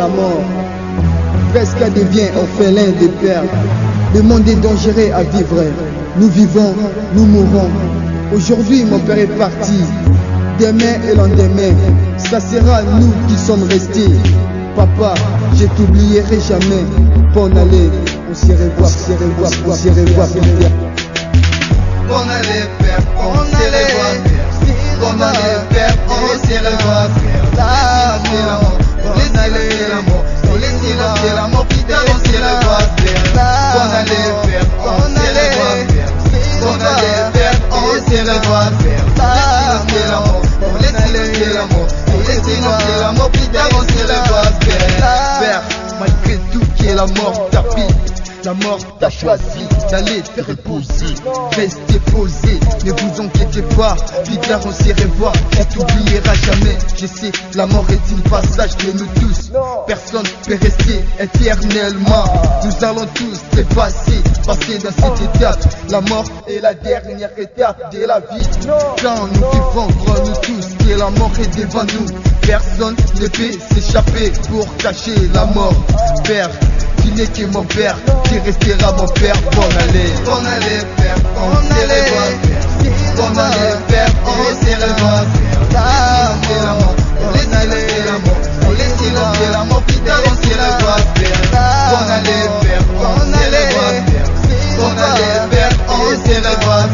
la mort. Presque devient orphelin de père. Le monde est dangereux à vivre. Nous vivons, nous mourons. Aujourd'hui mon père est parti. Demain et lendemain, ça sera nous qui sommes restés. Papa, je t'oublierai jamais. Bonne année, on s'y revoit, on s'y revoit. Bonne année père, on s'y revoit. Bonne année père, on s'y revoit. Laissez l'amour, laissez l'amour, putain on s'y revoit. Bonne année père, on s'y revoit. Bonne année père, on s'y revoit. Laissez l'amour, laissez l'amour, putain on s'y revoit. Père, malgré tout qui est la mort tapis. La mort t'a choisi d'aller te reposer. Restez posé, ne vous inquiétez pas. Plus tard on s'y revoit, tu t'oublieras jamais. Je sais, la mort est une passage de nous tous. Personne peut rester éternellement. Nous allons tous dépasser, passer dans cette étape. La mort est la dernière étape de la vie. Quand nous vivons, crois-nous tous que la mort est devant nous. Personne ne peut s'échapper pour cacher la mort. Père, tu n'es que mon père, tu resteras mon père. Bonne année père, on s'y revoit. Bonne année père, on s'y revoit. Laissez l'amour, laissez l'amour, putain on s'y revoit. Bonne année père, on s'y revoit. Bonne année père, on s'y revoit.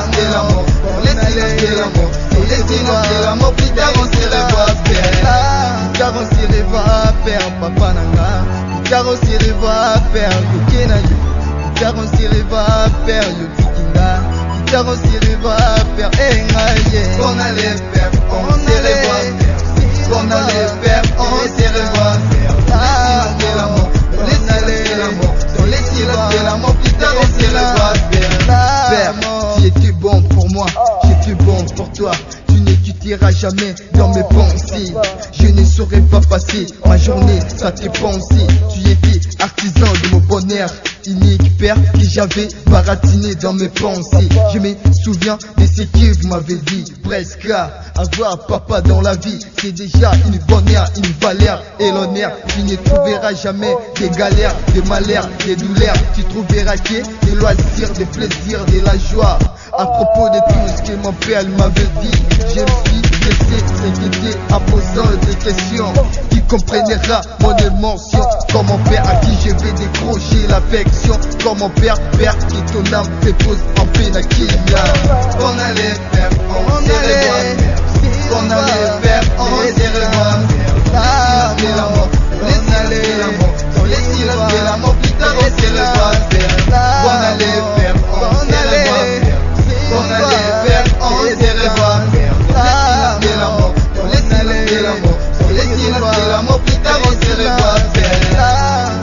Laissez l'amour, laissez l'amour, putain on s'y revoit. Car on s'y revoit, père, papa nanga. Car on s'y revoit, père, yo kenayo. Car on s'y revoit, père, yo tikinga. Car on s'y revoit, père, engaye. Bonne année père, on s'y revoit. Bonne année père, on s'y revoit. Laissez l'amour, laissez l'amour, putain on s'y revoit. Père, tu étais bon pour moi, j'étais bon pour toi. Tu ne quitteras jamais dans mes pensées. Je ne saurais pas passer ma journée sans tes pensées. Tu étais artisan de mon bonheur unique, père, que j'avais baratiné dans mes pensées. Je me souviens de ce que vous m'avez dit. Presque avoir papa dans la vie, c'est déjà une bonheur, une valeur et l'honneur. Tu ne trouveras jamais des galères, des malheurs, des douleurs. Tu trouveras que des loisirs, des plaisirs, de la joie. À propos de tout ce que mon père m'avait dit, je me suis laissé s'inquiéter en posant des questions. Qui comprendra mon émotion, comme mon père à qui je vais décrocher l'affection. Comme mon père, père qui ton âme dépose en paix na Kenya. Bonne année père, on s'y revoit. Bonne année père, on s'y revoit. Laissez l'amour, laissez l'amour, putain on s'y revoit. Bonne année père, on s'y revoit. Bonne année père, on s'y revoit. Laissez l'amour, laissez l'amour, putain on s'y revoit.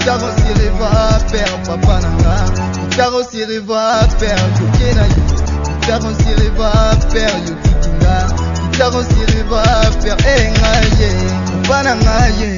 Car on s'y revoit, père, papa nanga. Car on s'y revoit, père, yo kenayo. Car on s'y revoit, père, yo tikinga. Car on s'y revoit, père, engaye. Papa nangaye.